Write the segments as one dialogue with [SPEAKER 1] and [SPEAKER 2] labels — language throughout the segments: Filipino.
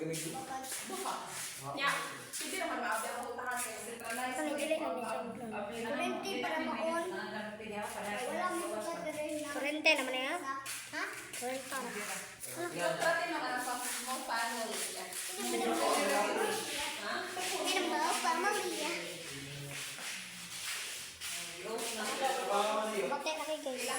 [SPEAKER 1] Ya, hindi naman maabi ang utahan sa centralized.
[SPEAKER 2] Kurente para maon. Wala mo sa terreno. Kurente naman ya. Ha? Kurente na.
[SPEAKER 1] Dati naman ang small panel.
[SPEAKER 2] Hindi naman para mamaya. Bakit nakikita?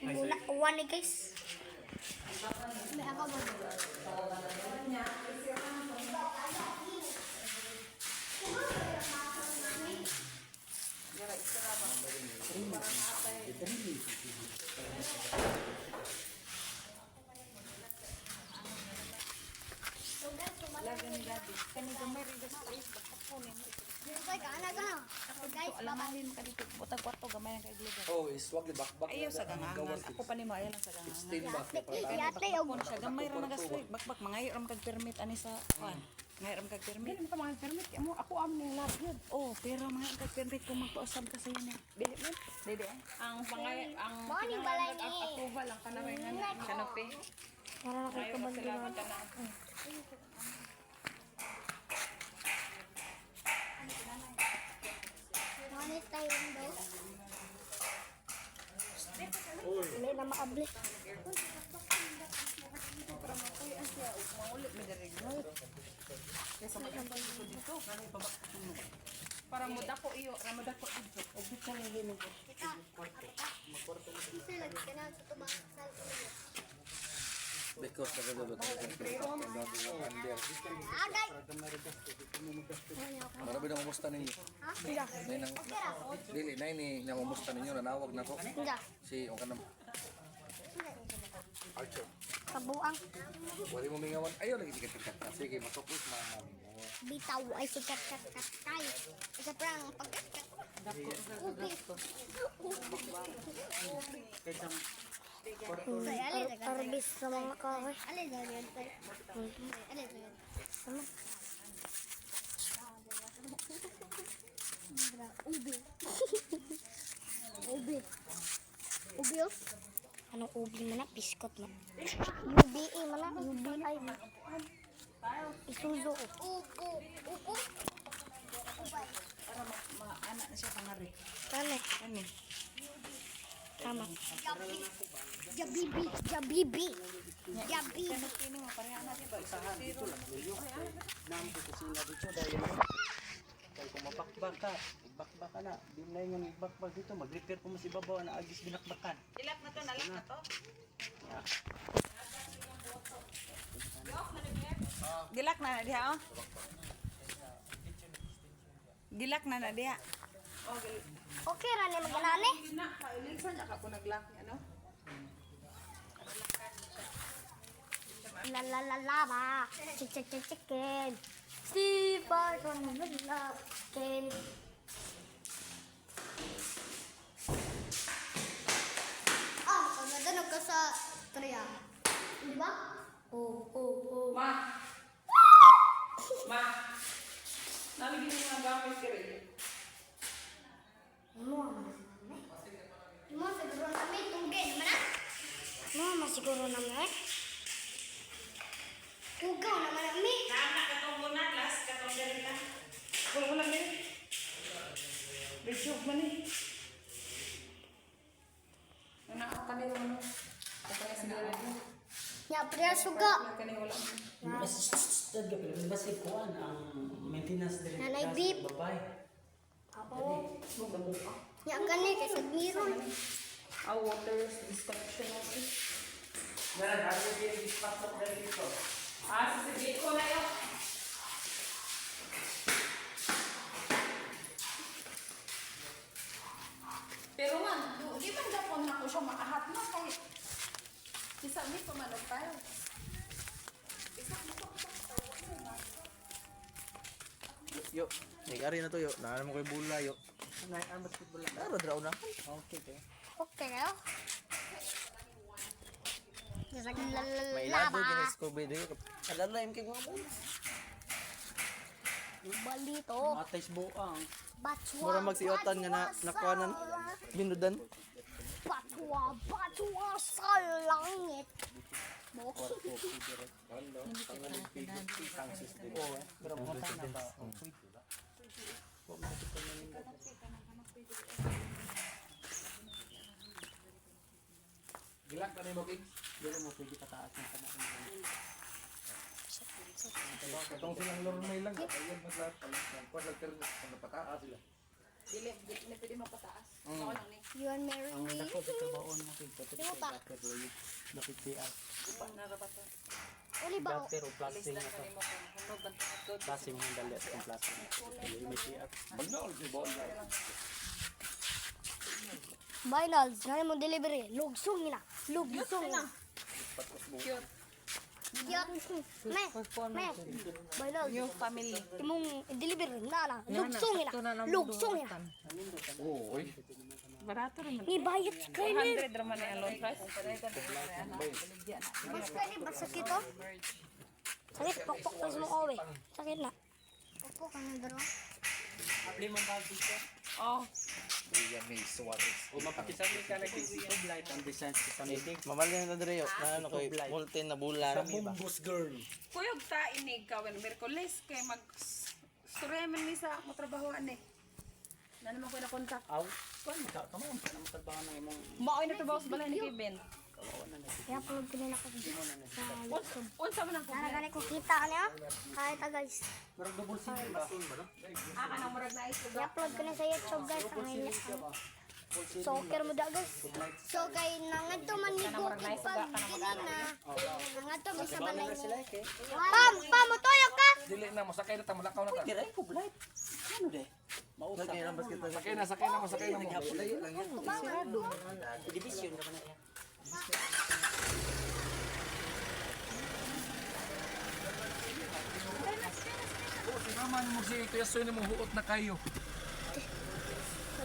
[SPEAKER 2] Mula uwan nih guys. May ako ba?
[SPEAKER 3] Alamahin ka dito. Butag kwarto gamay kay lugar.
[SPEAKER 4] Oh, iswag di bakbak.
[SPEAKER 3] Ayaw sa gangangan. Ako pa nimo ayaw lang sa gangangan.
[SPEAKER 4] 16 ba?
[SPEAKER 2] Yate og
[SPEAKER 3] Kung siya gamay ra nagaswig, bakbak mangayo ra kag permit ani sa kuan. Mangayo ra kag permit.
[SPEAKER 1] Hindi ka mga permit. Ako am ning lab yun.
[SPEAKER 3] Oh, pero mangayo kag permit kung magpausab ka sa yan. Dili man. Dili.
[SPEAKER 1] Ang ang
[SPEAKER 2] Morning, balay ni.
[SPEAKER 1] approval ang kanaway nga kanope.
[SPEAKER 2] para nakikabandungan. Manit tayo daw. Hindi na maabli.
[SPEAKER 1] Para mo dako iyo, para mo dako dito.
[SPEAKER 2] Kasi lagi ka na sa tubang sal.
[SPEAKER 4] Because sa gaba
[SPEAKER 2] Agay!
[SPEAKER 4] Marami na kumusta ninyo.
[SPEAKER 2] Ha? Hindi.
[SPEAKER 4] Nay nang dili nay ni nang kumusta ninyo nanawag na ko.
[SPEAKER 2] Hindi.
[SPEAKER 4] Si o kanang Archer.
[SPEAKER 2] Kabuang.
[SPEAKER 4] Wali mo mingawan. Ayaw lagi sikat. Sige, matokos mama mo.
[SPEAKER 2] Bitaw ay sikat-kat-kat tayo. Isa parang pagkat-kat. Ubi. Arbis sa mga kahoy. Alin na yan tayo? Alin na yan? Sama. Ubi. Ubi. Ubi oh? Anong ubi man na? Biskot man. UBI man na. UBI man. Isuzo. Upo. Upo.
[SPEAKER 3] Para maana na siya pangari.
[SPEAKER 2] Kane.
[SPEAKER 3] Kani.
[SPEAKER 2] Tama. Jabibi. Jabibi. Jabibi.
[SPEAKER 3] Kini mo pareha natin ba isa dito lang.
[SPEAKER 5] Nang kusina dito dahil kay kung mabakbak ka na. Di na yung bakbak dito, mag-repair po mo si babaw na agis binakbakan.
[SPEAKER 3] Dilak na to, nalak na to. Dilak na diha oh. Dilak na diha.
[SPEAKER 2] Okay ra ni maganani.
[SPEAKER 1] Na, kailisa niya ka po nag-lock niya, no?
[SPEAKER 2] La la la la ba. Chicken. Steve from the chicken. Nadanog ka sa triya. Diba? Oh.
[SPEAKER 1] Ma! Nalagyan niyo nga gamit ka rin.
[SPEAKER 2] Mo siguro namin tungge naman ah. Mo siguro naman. Tugaw naman kami.
[SPEAKER 3] Nana katong muna last katong diri na.
[SPEAKER 1] Wala din. Bishop man eh. Ano kanil mo? Kapag siguro mo.
[SPEAKER 2] Ya priya suga.
[SPEAKER 1] Kanil wala.
[SPEAKER 5] Basi kuan ang maintenance
[SPEAKER 2] Nanay
[SPEAKER 5] director
[SPEAKER 2] beep.
[SPEAKER 5] sa babae.
[SPEAKER 2] Ako. Ya kani kay sa miron.
[SPEAKER 1] Water disconnection natin.
[SPEAKER 5] Meron ako din dispatch dito.
[SPEAKER 1] Sasabihin ko na yun. Pero man, di man Japon na ko siya makahat na kahit isa mi pumanag tayo.
[SPEAKER 4] Yo, nag-ari na to yo. Naan mo koy bula yo.
[SPEAKER 5] Nay amat ko bula.
[SPEAKER 4] Naro draw na.
[SPEAKER 5] Okay.
[SPEAKER 2] Okay kayo.
[SPEAKER 4] May
[SPEAKER 2] Laba.
[SPEAKER 4] labo gini Scooby Doo. Kadala im kay mo.
[SPEAKER 2] Balito.
[SPEAKER 5] Matais buang.
[SPEAKER 4] Mura magsiyotan nga na nakuhanan. Binudan.
[SPEAKER 2] Batwa sa langit.
[SPEAKER 5] Pero punta na ba? Gilak na rin mo, Kings. Dili mo pwede pataas ng kanang.
[SPEAKER 6] Katong silang lormay lang. Ayun, maglahat. Pagkuhan lang pero pataas sila.
[SPEAKER 1] Dili pwede mapataas. Ako lang ni.
[SPEAKER 2] You and Mary
[SPEAKER 5] Ang
[SPEAKER 2] me.
[SPEAKER 5] dako sa baon mo, Kings. Kapit
[SPEAKER 2] Di mo
[SPEAKER 5] sa
[SPEAKER 2] pa?
[SPEAKER 5] gutter, loyo. Lapit PR.
[SPEAKER 2] Uli ba?
[SPEAKER 5] Gutter o plastic na to. Plastic mo yung dali at yung plastic. May PR.
[SPEAKER 2] Binals, nga mo delivery. Lugsong nila. Lugsong nila.
[SPEAKER 1] Cute.
[SPEAKER 2] Me. Binals.
[SPEAKER 3] Yung family.
[SPEAKER 2] Imong delivery na. Lugsong nila. Lugsong nila.
[SPEAKER 6] Oo, oy.
[SPEAKER 3] Barato rin.
[SPEAKER 2] Ni bayad sa kainin.
[SPEAKER 3] 100 raman na yung loan price.
[SPEAKER 2] Mas pwede ba sakit to? Sakit, pokpok ka sa mga owe. Sakit na. Pokpok ka na daro.
[SPEAKER 5] Limang bag dito.
[SPEAKER 3] Oh.
[SPEAKER 5] O mapakisami ka na Kings. Tube light ang design sa Sunday.
[SPEAKER 4] Mamalin na dire yo. Na ano kay multi na bulan.
[SPEAKER 5] Bumbus girl.
[SPEAKER 3] Kuyog ta inig ka when Merkulis kay mag storeman ni sa motrabahoan eh. Na naman ko na kontak.
[SPEAKER 5] Aw. Kuan ka kamo pa na matrabaho ng imong
[SPEAKER 3] Maoy na trabaho sa balay ni Kevin.
[SPEAKER 2] Kaya pulog ko nila ko sa YouTube.
[SPEAKER 3] Unsa man ang
[SPEAKER 2] Naraganay ko kita niya. Kahit guys.
[SPEAKER 5] pero double single ba?
[SPEAKER 3] kanang murag na ito.
[SPEAKER 2] I-upload ko na sa YouTube guys. Ang hanya. Soccer mo da guys. So kay nangadto man ni ko pag gina. Nangadto mi sa balay ni. Pam, motoyo ka.
[SPEAKER 6] Dili na, masakay na ta, malakaw na ta.
[SPEAKER 5] Diray tube light. Ano de? Mausa.
[SPEAKER 4] Lagi lang basket.
[SPEAKER 6] Sakay na, sakay na, masakay na mo.
[SPEAKER 5] Division ka na yan.
[SPEAKER 6] Si mama mo si Kuya Soy na mong huot na kayo.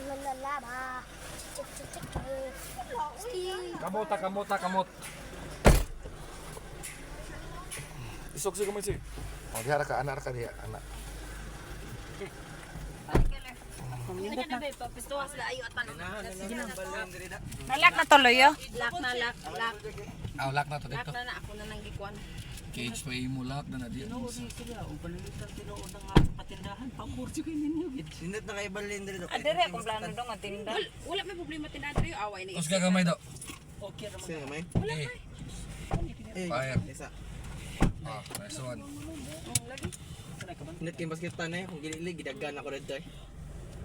[SPEAKER 2] Lalalaba.
[SPEAKER 6] Kamota, kamota, kamot. Isok siya kumay si. O, diha ka, anak ka diha, anak.
[SPEAKER 3] Nalak na tuloy yo. Lak.
[SPEAKER 6] Lock na to
[SPEAKER 3] Lak
[SPEAKER 6] dito.
[SPEAKER 3] na ako na nang gikuan.
[SPEAKER 6] Cage pa mo lock na na di.
[SPEAKER 5] Sila o balilitan tinuod ng patindahan. Pamursi kayo ninyo.
[SPEAKER 4] Sindot na kay balin dire.
[SPEAKER 3] Adere akong plano dong nga tinda. Wala may problema tinda adere away ni.
[SPEAKER 6] Tapos gagamay daw.
[SPEAKER 5] Okay naman.
[SPEAKER 4] Sino may?
[SPEAKER 6] Eh, fire.
[SPEAKER 4] Isa.
[SPEAKER 6] Ah, nice one.
[SPEAKER 4] Sindot kay basket tan eh. Kung gilili gidagan ako dito eh.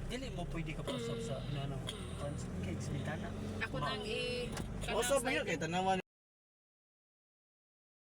[SPEAKER 5] Dili mo pwede ka pasok sa ano cakes bitana.
[SPEAKER 3] Ako nang
[SPEAKER 4] Oso pa yun kay tanawan